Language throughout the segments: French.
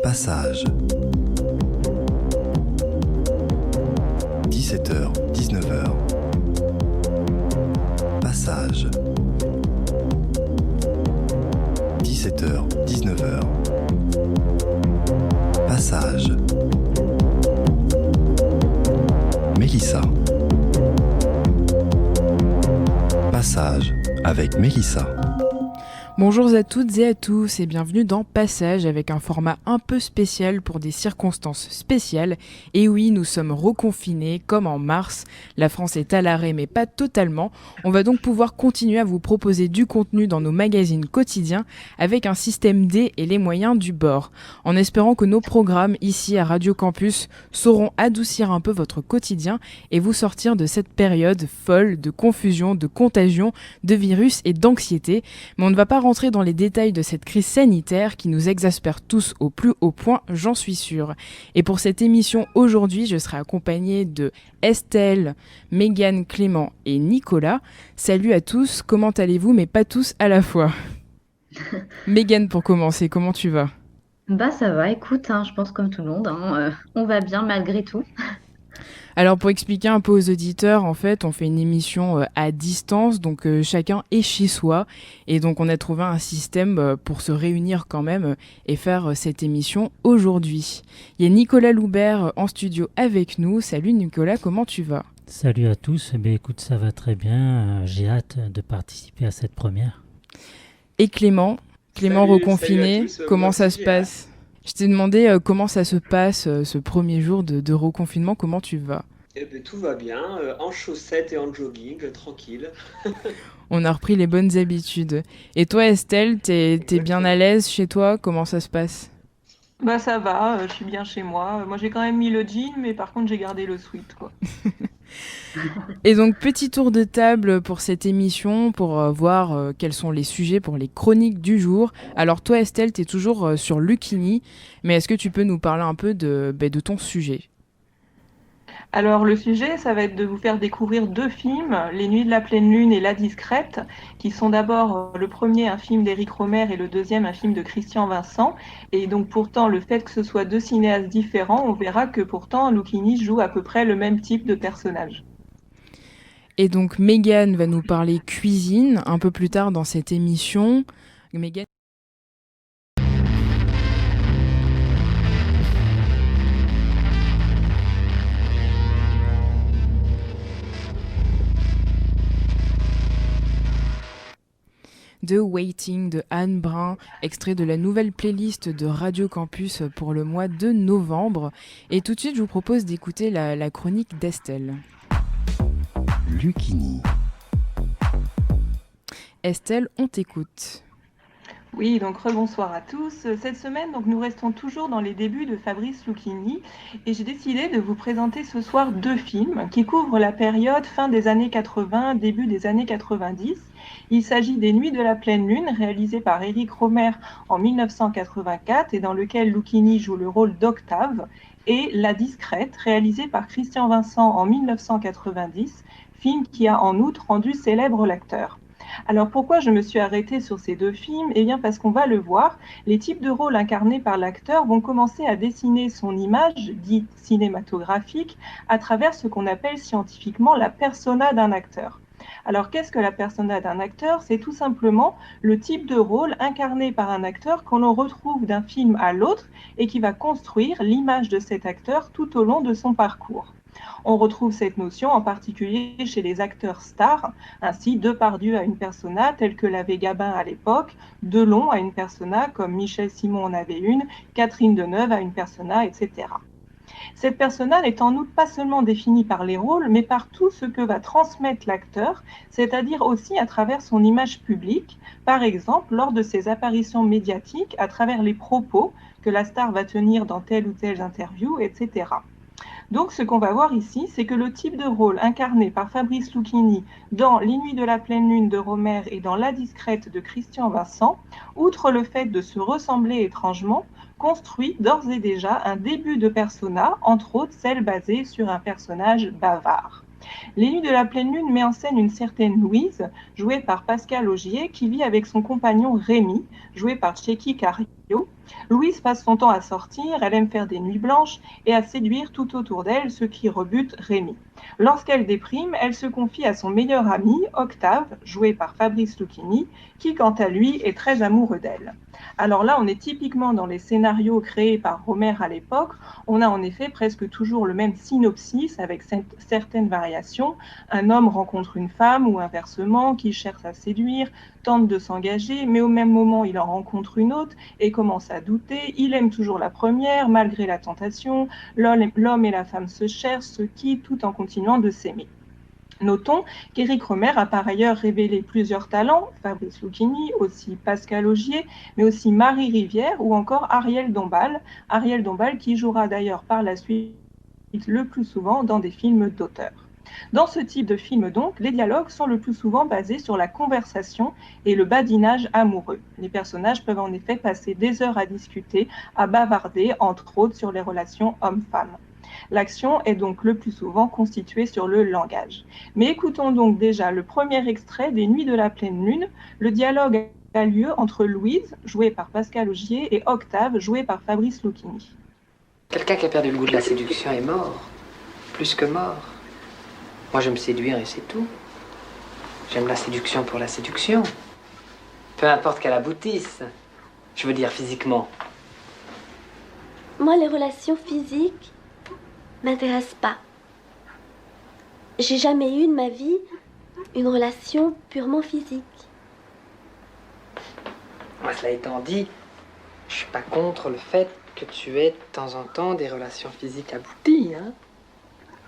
Passage. 17h, 19h. Passage. 17h, 19h. Passage. Mélissa. Passage avec Mélissa. Bonjour à toutes et à tous et bienvenue dans Passage avec un format un peu spécial pour des circonstances spéciales. Et oui, nous sommes reconfinés comme en mars. La France est à l'arrêt mais pas totalement. On va donc pouvoir continuer à vous proposer du contenu dans nos magazines quotidiens avec un système D et les moyens du bord. En espérant que nos programmes ici à Radio Campus sauront adoucir un peu votre quotidien et vous sortir de cette période folle de confusion, de contagion, de virus et d'anxiété. Mais on ne va pas rentrer dans les détails de cette crise sanitaire qui nous exaspère tous au plus haut point, j'en suis sûre. Et pour cette émission aujourd'hui, je serai accompagnée de Estelle, Mégane, Clément et Nicolas. Salut à tous, comment allez-vous, mais pas tous à la fois. Mégane, pour commencer, comment tu vas ? Bah ça va, écoute, je pense comme tout le monde, on va bien malgré tout. Alors pour expliquer un peu aux auditeurs, en fait, on fait une émission à distance, donc chacun est chez soi. Et donc on a trouvé un système pour se réunir quand même et faire cette émission aujourd'hui. Il y a Nicolas Loubert en studio avec nous. Salut Nicolas, comment tu vas ? Salut à tous, écoute, ça va très bien, j'ai hâte de participer à cette première. Et Clément Salut reconfiné, à tous, comment moi ça aussi, se passe ? Je t'ai demandé comment ça se passe ce premier jour de reconfinement, comment tu vas ? Eh ben, tout va bien, en chaussettes et en jogging, tranquille. On a repris les bonnes habitudes. Et toi Estelle, t'es bien à l'aise chez toi ? Comment ça se passe ? Bah ça va, je suis bien chez moi. Moi j'ai quand même mis le jean, mais par contre j'ai gardé le sweat, quoi. Et donc petit tour de table pour cette émission, pour voir quels sont les sujets pour les chroniques du jour. Alors toi Estelle, t'es toujours sur Lucchini, mais est-ce que tu peux nous parler un peu de ton sujet ? Alors le sujet, ça va être de vous faire découvrir deux films, Les Nuits de la pleine lune et La Discrète, qui sont d'abord le premier un film d'Éric Rohmer et le deuxième un film de Christian Vincent. Et donc pourtant, le fait que ce soit deux cinéastes différents, on verra que pourtant Lucchini joue à peu près le même type de personnage. Et donc Mégane va nous parler cuisine un peu plus tard dans cette émission. Mégane. The Waiting de Anne Brun, extrait de la nouvelle playlist de Radio Campus pour le mois de novembre. Et tout de suite, je vous propose d'écouter la chronique d'Estelle. Lucchini. Estelle, on t'écoute. Oui, donc rebonsoir à tous. Cette semaine, donc, nous restons toujours dans les débuts de Fabrice Lucchini et j'ai décidé de vous présenter ce soir deux films qui couvrent la période fin des années 80, début des années 90. Il s'agit des Nuits de la pleine lune, réalisé par Éric Rohmer en 1984 et dans lequel Lucchini joue le rôle d'Octave, et La Discrète, réalisé par Christian Vincent en 1990, film qui a en outre rendu célèbre l'acteur. Alors pourquoi je me suis arrêtée sur ces deux films ? Eh bien parce qu'on va le voir, les types de rôles incarnés par l'acteur vont commencer à dessiner son image, dite cinématographique, à travers ce qu'on appelle scientifiquement la persona d'un acteur. Alors qu'est-ce que la persona d'un acteur ? C'est tout simplement le type de rôle incarné par un acteur qu'on retrouve d'un film à l'autre et qui va construire l'image de cet acteur tout au long de son parcours. On retrouve cette notion en particulier chez les acteurs stars, ainsi Depardieu a une persona telle que l'avait Gabin à l'époque, Delon a une persona comme Michel Simon en avait une, Catherine Deneuve a une persona, etc. Cette persona n'est en outre pas seulement définie par les rôles, mais par tout ce que va transmettre l'acteur, c'est-à-dire aussi à travers son image publique, par exemple lors de ses apparitions médiatiques, à travers les propos que la star va tenir dans telle ou telle interview, etc. Donc ce qu'on va voir ici, c'est que le type de rôle incarné par Fabrice Lucchini dans Les Nuits de la pleine lune de Rohmer et dans La Discrète de Christian Vincent, outre le fait de se ressembler étrangement, construit d'ores et déjà un début de persona, entre autres celle basée sur un personnage bavard. Les Nuits de la pleine lune met en scène une certaine Louise, jouée par Pascal Augier, qui vit avec son compagnon Rémi, joué par Tchéky Karyo, Louise passe son temps à sortir, elle aime faire des nuits blanches et à séduire tout autour d'elle, ce qui rebute Rémi. Lorsqu'elle déprime, elle se confie à son meilleur ami, Octave, joué par Fabrice Lucchini, qui quant à lui est très amoureux d'elle. Alors là, on est typiquement dans les scénarios créés par Rohmer à l'époque. On a en effet presque toujours le même synopsis avec certaines variations. Un homme rencontre une femme ou inversement qui cherche à séduire, tente de s'engager, mais au même moment, il en rencontre une autre et commence à douter. Il aime toujours la première, malgré la tentation. L'homme et la femme se cherchent, se quittent, tout en continuant de s'aimer. Notons qu'Éric Rohmer a par ailleurs révélé plusieurs talents, Fabrice Lucchini, aussi Pascal Augier, mais aussi Marie Rivière ou encore Ariel Dombal qui jouera d'ailleurs par la suite le plus souvent dans des films d'auteur. Dans ce type de film donc, les dialogues sont le plus souvent basés sur la conversation et le badinage amoureux. Les personnages peuvent en effet passer des heures à discuter, à bavarder, entre autres sur les relations hommes-femmes. L'action est donc le plus souvent constituée sur le langage. Mais écoutons donc déjà le premier extrait des Nuits de la pleine lune. Le dialogue a lieu entre Louise, jouée par Pascal Augier, et Octave, joué par Fabrice Lucchini. Quelqu'un qui a perdu le goût de la séduction est mort. Plus que mort. Moi, j'aime séduire et c'est tout. J'aime la séduction pour la séduction. Peu importe qu'elle aboutisse. Je veux dire physiquement. Moi, les relations physiques m'intéressent pas. J'ai jamais eu de ma vie une relation purement physique. Moi, cela étant dit, je suis pas contre le fait que tu aies de temps en temps des relations physiques abouties, hein.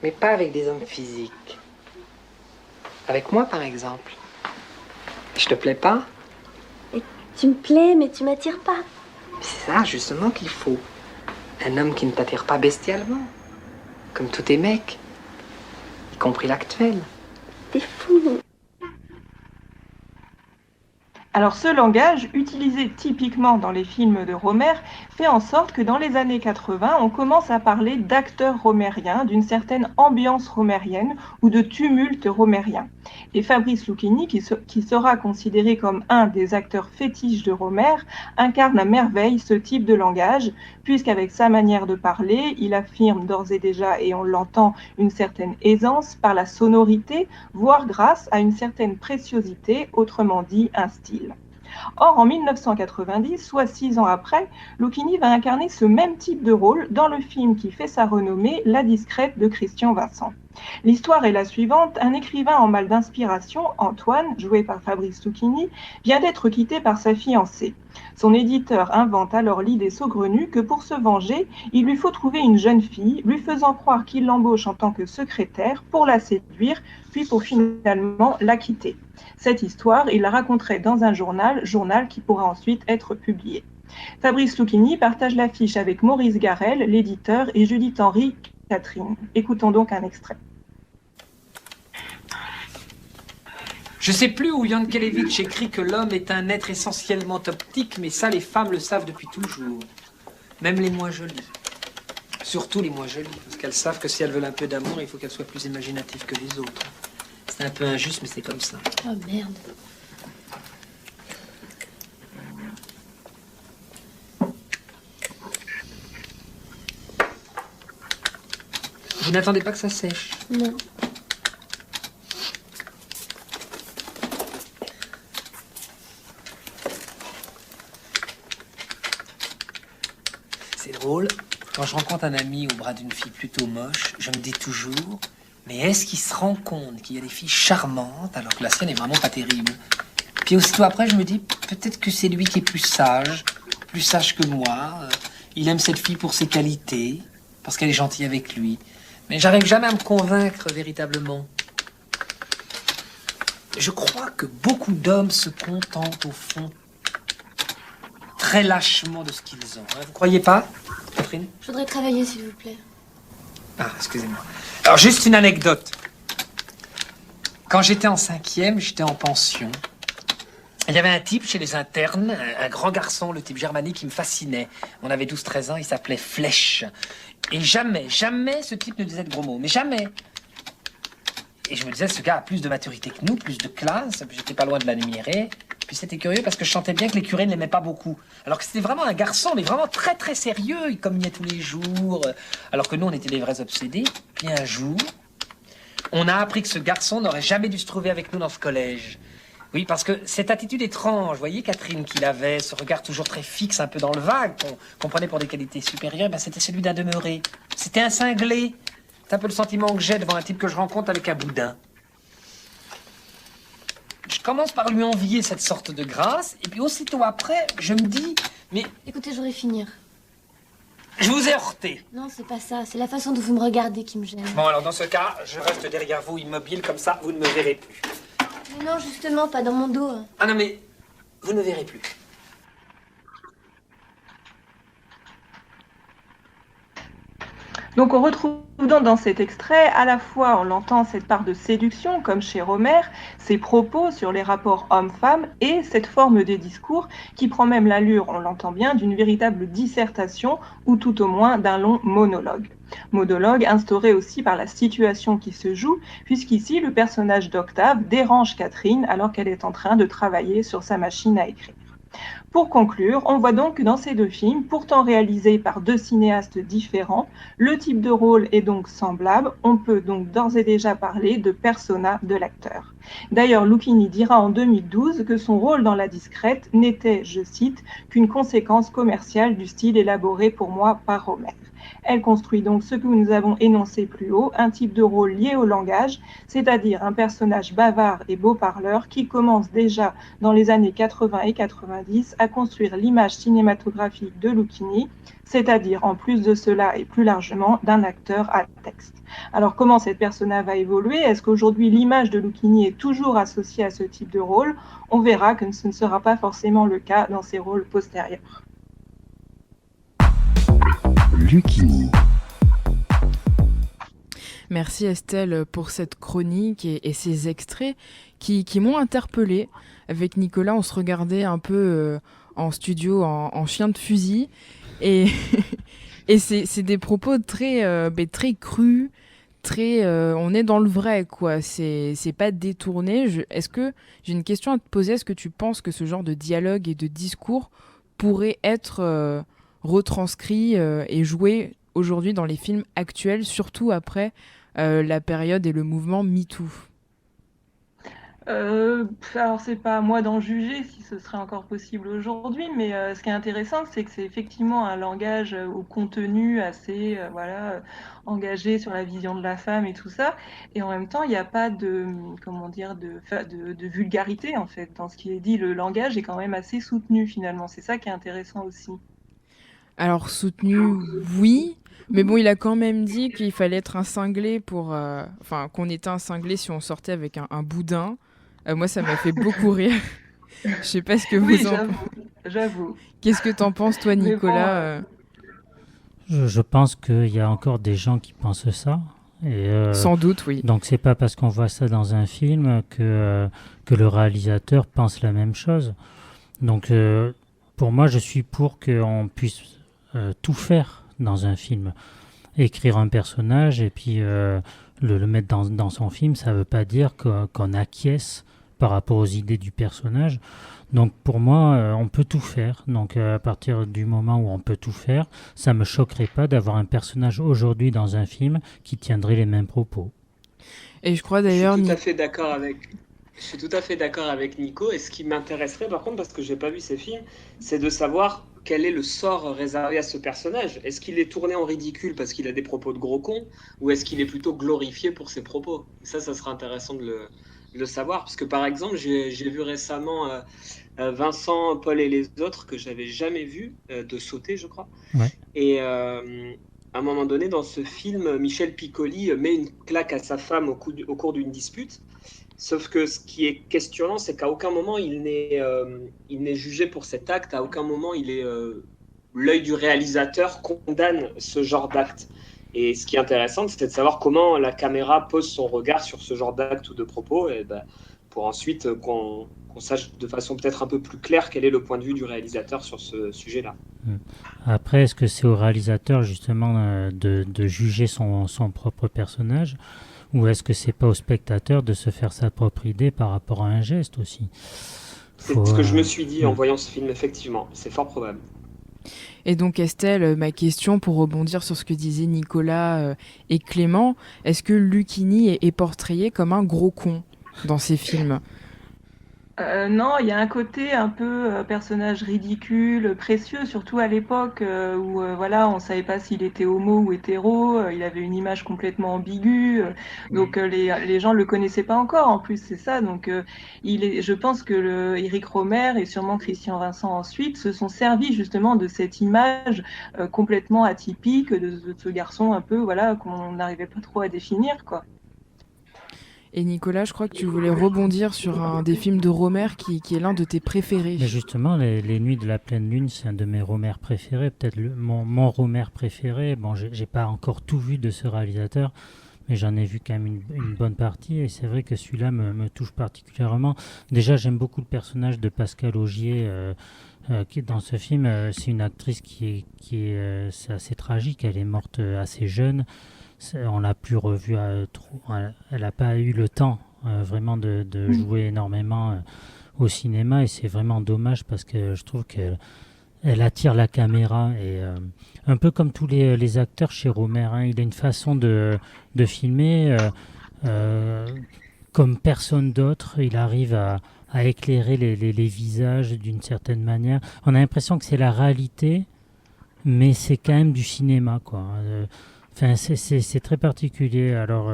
Mais pas avec des hommes physiques. Avec moi, par exemple. Je te plais pas? Et tu me plais, mais tu m'attires pas. C'est ça, justement, qu'il faut. Un homme qui ne t'attire pas bestialement. Comme tous tes mecs. Y compris l'actuel. T'es fou. Alors ce langage, utilisé typiquement dans les films de Rohmer, fait en sorte que dans les années 80, on commence à parler d'acteurs romériens, d'une certaine ambiance romérienne ou de tumulte romérien. Et Fabrice Lucchini, qui sera considéré comme un des acteurs fétiches de Rohmer, incarne à merveille ce type de langage, puisqu'avec sa manière de parler, il affirme d'ores et déjà, et on l'entend, une certaine aisance par la sonorité, voire grâce à une certaine préciosité, autrement dit un style. Or, en 1990, soit 6 ans après, Lucchini va incarner ce même type de rôle dans le film qui fait sa renommée, La Discrète de Christian Vincent. L'histoire est la suivante. Un écrivain en mal d'inspiration, Antoine, joué par Fabrice Lucchini, vient d'être quitté par sa fiancée. Son éditeur invente alors l'idée saugrenue que pour se venger, il lui faut trouver une jeune fille, lui faisant croire qu'il l'embauche en tant que secrétaire pour la séduire, puis pour finalement la quitter. Cette histoire, il la raconterait dans un journal qui pourra ensuite être publié. Fabrice Lucchini partage l'affiche avec Maurice Garrel, l'éditeur, et Judith Henry Catherine. Écoutons donc un extrait. Je sais plus où Yankelevitch écrit que l'homme est un être essentiellement optique, mais ça, les femmes le savent depuis toujours. Même les moins jolies. Surtout les moins jolies, parce qu'elles savent que si elles veulent un peu d'amour, il faut qu'elles soient plus imaginatives que les autres. C'est un peu injuste, mais c'est comme ça. Oh merde. Vous n'attendez pas que ça sèche? Non. C'est drôle. Quand je rencontre un ami au bras d'une fille plutôt moche, je me dis toujours, mais est-ce qu'il se rend compte qu'il y a des filles charmantes alors que la sienne est vraiment pas terrible? Puis aussitôt après, je me dis, peut-être que c'est lui qui est plus sage que moi. Il aime cette fille pour ses qualités, parce qu'elle est gentille avec lui. Mais j'arrive jamais à me convaincre véritablement. Je crois que beaucoup d'hommes se contentent au fond très lâchement de ce qu'ils ont. Vous croyez pas, Catherine? Je voudrais travailler, s'il vous plaît. Ah, excusez-moi. Alors, juste une anecdote. Quand j'étais en 5e, j'étais en pension. Il y avait un type chez les internes, un grand garçon, le type germanique, qui me fascinait. On avait 12-13 ans, il s'appelait Flèche. Et jamais ce type ne disait de gros mots. Mais jamais. Et je me disais, ce gars a plus de maturité que nous, plus de classe. J'étais pas loin de l'admirer. Puis c'était curieux parce que je sentais bien que les curés ne l'aimaient pas beaucoup. Alors que c'était vraiment un garçon, mais vraiment très très sérieux. Il communiait tous les jours. Alors que nous, on était des vrais obsédés. Puis un jour, on a appris que ce garçon n'aurait jamais dû se trouver avec nous dans ce collège. Oui, parce que cette attitude étrange, vous voyez, Catherine, qu'il avait, ce regard toujours très fixe, un peu dans le vague, qu'on prenait pour des qualités supérieures, ben, c'était celui d'un demeuré. C'était un cinglé. C'est un peu le sentiment que j'ai devant un type que je rencontre avec un boudin. Je commence par lui envier cette sorte de grâce, et puis aussitôt après, je me dis, mais Écoutez, je voudrais finir. je vous ai heurté. Non, c'est pas ça. C'est la façon dont vous me regardez qui me gêne. Bon, alors dans ce cas, je reste derrière vous, immobile, comme ça, vous ne me verrez plus. Mais non, justement, pas dans mon dos. Ah non, mais vous ne me verrez plus. Donc on retrouve donc dans cet extrait, à la fois on l'entend cette part de séduction, comme chez Romer, ses propos sur les rapports hommes-femmes, et cette forme des discours qui prend même l'allure, on l'entend bien, d'une véritable dissertation, ou tout au moins d'un long monologue. Monologue instauré aussi par la situation qui se joue, puisqu'ici le personnage d'Octave dérange Catherine alors qu'elle est en train de travailler sur sa machine à écrire. Pour conclure, on voit donc que dans ces deux films, pourtant réalisés par deux cinéastes différents, le type de rôle est donc semblable. On peut donc d'ores et déjà parler de persona de l'acteur. D'ailleurs, Lucchini dira en 2012 que son rôle dans La Discrète n'était, je cite, qu'une conséquence commerciale du style élaboré pour moi par Romer. Elle construit donc ce que nous avons énoncé plus haut, un type de rôle lié au langage, c'est-à-dire un personnage bavard et beau parleur qui commence déjà dans les années 80 et 90 à construire l'image cinématographique de Lucchini, c'est-à-dire en plus de cela et plus largement d'un acteur à texte. Alors comment cette persona va évoluer? Est-ce qu'aujourd'hui l'image de Lucchini est toujours associée à ce type de rôle? On verra que ce ne sera pas forcément le cas dans ses rôles postérieurs. Lucchini. Merci Estelle pour cette chronique et ces extraits qui m'ont interpellée. Avec Nicolas, on se regardait un peu en studio en chien de fusil et, et c'est des propos très crus, on est dans le vrai, quoi. C'est pas détourné. J'ai une question à te poser. Est-ce que tu penses que ce genre de dialogue et de discours pourrait être retranscrit et joué aujourd'hui dans les films actuels, surtout après la période et le mouvement MeToo? Alors c'est pas à moi d'en juger si ce serait encore possible aujourd'hui, mais ce qui est intéressant, c'est que c'est effectivement un langage au contenu assez engagé sur la vision de la femme et tout ça, et en même temps il n'y a pas de vulgarité en fait dans ce qui est dit. Le langage est quand même assez soutenu finalement, c'est ça qui est intéressant aussi. Alors soutenu, oui, mais bon, il a quand même dit qu'il fallait être un cinglé qu'on était un cinglé si on sortait avec un boudin. Moi, ça m'a fait beaucoup rire. Je sais pas ce que vous en pensez. J'avoue. Qu'est-ce que t'en penses, toi, Nicolas? Je pense qu'il y a encore des gens qui pensent ça. Et, sans doute, oui. Donc c'est pas parce qu'on voit ça dans un film que le réalisateur pense la même chose. Donc pour moi, je suis pour qu'on puisse tout faire dans un film. Écrire un personnage et puis le mettre dans son film, ça veut pas dire qu'on acquiesce par rapport aux idées du personnage. Donc pour moi, on peut tout faire. Donc à partir du moment où on peut tout faire, ça me choquerait pas d'avoir un personnage aujourd'hui dans un film qui tiendrait les mêmes propos. Et je crois d'ailleurs... Je suis tout à fait d'accord avec Nico, et ce qui m'intéresserait par contre, parce que j'ai pas vu ces films, c'est de savoir quel est le sort réservé à ce personnage. Est-ce qu'il est tourné en ridicule parce qu'il a des propos de gros con, ou est-ce qu'il est plutôt glorifié pour ses propos? Ça sera intéressant de le savoir, parce que par exemple, j'ai vu récemment Vincent, Paul et les autres, que j'avais jamais vu, de Sauter, je crois. Ouais. Et à un moment donné, dans ce film, Michel Piccoli met une claque à sa femme au cours d'une dispute. Sauf que ce qui est questionnant, c'est qu'à aucun moment il n'est jugé pour cet acte, à aucun moment l'œil du réalisateur condamne ce genre d'acte. Et ce qui est intéressant, c'est de savoir comment la caméra pose son regard sur ce genre d'acte ou de propos, et pour ensuite qu'on sache de façon peut-être un peu plus claire quel est le point de vue du réalisateur sur ce sujet-là. Après, est-ce que c'est au réalisateur justement de juger son propre personnage ? Ou est-ce que c'est pas au spectateur de se faire sa propre idée par rapport à un geste aussi? C'est Faut, ce que je me suis dit en oui. voyant ce film, effectivement. C'est fort probable. Et donc Estelle, ma question pour rebondir sur ce que disaient Nicolas et Clément, est-ce que Lucchini est portrayé comme un gros con dans ces films? Non, il y a un côté un peu personnage ridicule, précieux, surtout à l'époque où voilà, on savait pas s'il était homo ou hétéro, il avait une image complètement ambiguë, donc les gens le connaissaient pas encore en plus, c'est ça. Donc je pense que Éric Rohmer et sûrement Christian Vincent ensuite se sont servis justement de cette image complètement atypique de ce garçon un peu voilà qu'on n'arrivait pas trop à définir quoi. Et Nicolas, je crois que tu voulais rebondir sur un des films de Rohmer qui est l'un de tes préférés. Mais justement, les Nuits de la pleine lune, c'est un de mes Rohmer préférés, peut-être mon Rohmer préféré. Bon, j'ai pas encore tout vu de ce réalisateur, mais j'en ai vu quand même une bonne partie, et c'est vrai que celui-là me touche particulièrement. Déjà, j'aime beaucoup le personnage de Pascal Augier qui est dans ce film. C'est une actrice c'est assez tragique, elle est morte assez jeune. On l'a plus revue trop. Elle n'a pas eu le temps vraiment de jouer énormément au cinéma, et c'est vraiment dommage parce que je trouve qu'elle attire la caméra, et un peu comme tous les acteurs chez Rohmer, hein, il a une façon de filmer comme personne d'autre. Il arrive à éclairer les visages d'une certaine manière. On a l'impression que c'est la réalité, mais c'est quand même du cinéma, quoi. Enfin, c'est très particulier. Alors,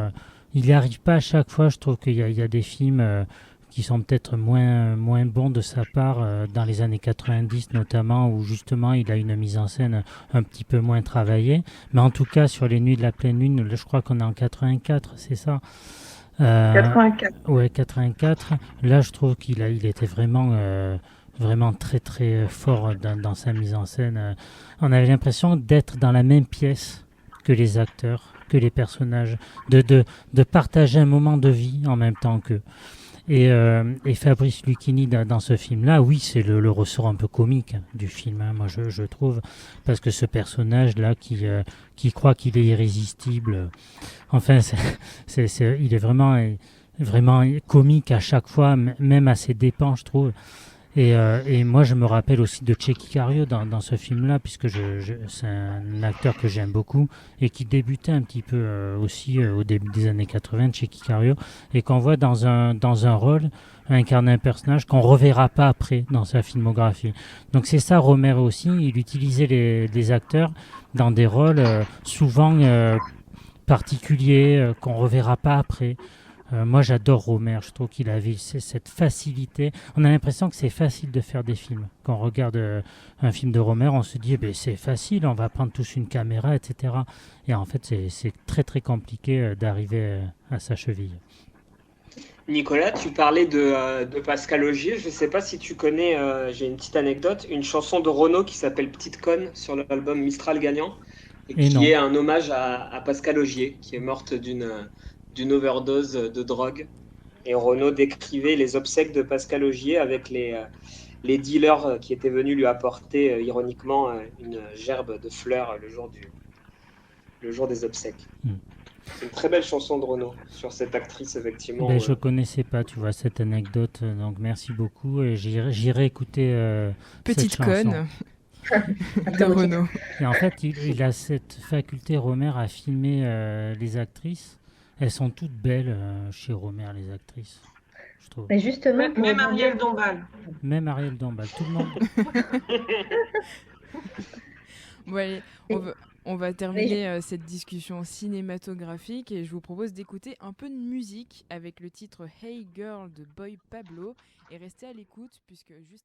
il n'y arrive pas à chaque fois. Je trouve qu'il y a des films qui sont peut-être moins bons de sa part, dans les années 90 notamment, où justement il a une mise en scène un petit peu moins travaillée. Mais en tout cas, sur Les Nuits de la pleine lune, je crois qu'on est en 84, c'est ça? 84. Ouais, 84. Là, je trouve il était vraiment très très fort dans sa mise en scène. On avait l'impression d'être dans la même pièce que les acteurs, que les personnages, de partager un moment de vie en même temps qu'eux. Et Fabrice Lucchini dans ce film-là, oui, c'est le ressort un peu comique du film, hein, moi je trouve, parce que ce personnage-là qui croit qu'il est irrésistible, enfin, il est vraiment comique à chaque fois, même à ses dépens, je trouve. Et moi, je me rappelle aussi de Tchéky Cario dans ce film-là, puisque c'est un acteur que j'aime beaucoup et qui débutait un petit peu aussi au début des années 80, Tchéky Cario, et qu'on voit dans un rôle, incarner un personnage qu'on ne reverra pas après dans sa filmographie. Donc c'est ça, Rohmer aussi, il utilisait les acteurs dans des rôles souvent particuliers qu'on ne reverra pas après. Moi, j'adore Rohmer. Je trouve qu'il avait cette facilité. On a l'impression que c'est facile de faire des films. Quand on regarde un film de Rohmer, on se dit, c'est facile, on va prendre tous une caméra, etc. Et en fait, c'est très très compliqué d'arriver à sa cheville. Nicolas, tu parlais de Pascal Augier. Je ne sais pas si tu connais, j'ai une petite anecdote, une chanson de Renaud qui s'appelle Petite Conne sur l'album Mistral Gagnant, et Et qui non. est un hommage à Pascal Augier, qui est morte d'une overdose de drogue. Et Renaud décrivait les obsèques de Pascal Augier avec les dealers qui étaient venus lui apporter ironiquement une gerbe de fleurs le jour des obsèques. C'est une très belle chanson de Renaud sur cette actrice, effectivement. Je connaissais pas, tu vois, cette anecdote, donc merci beaucoup. Et j'irai écouter Petite cette chanson. conne de Renaud. Et en fait, il a cette faculté, Rohmer, à filmer les actrices. Elles sont toutes belles chez Rohmer, les actrices, je trouve. Mais justement, Même Ariel Dombal. Même Ariel Dombal, tout le monde. Bon, allez, on va terminer cette discussion cinématographique, et je vous propose d'écouter un peu de musique avec le titre Hey Girl de Boy Pablo, et restez à l'écoute puisque juste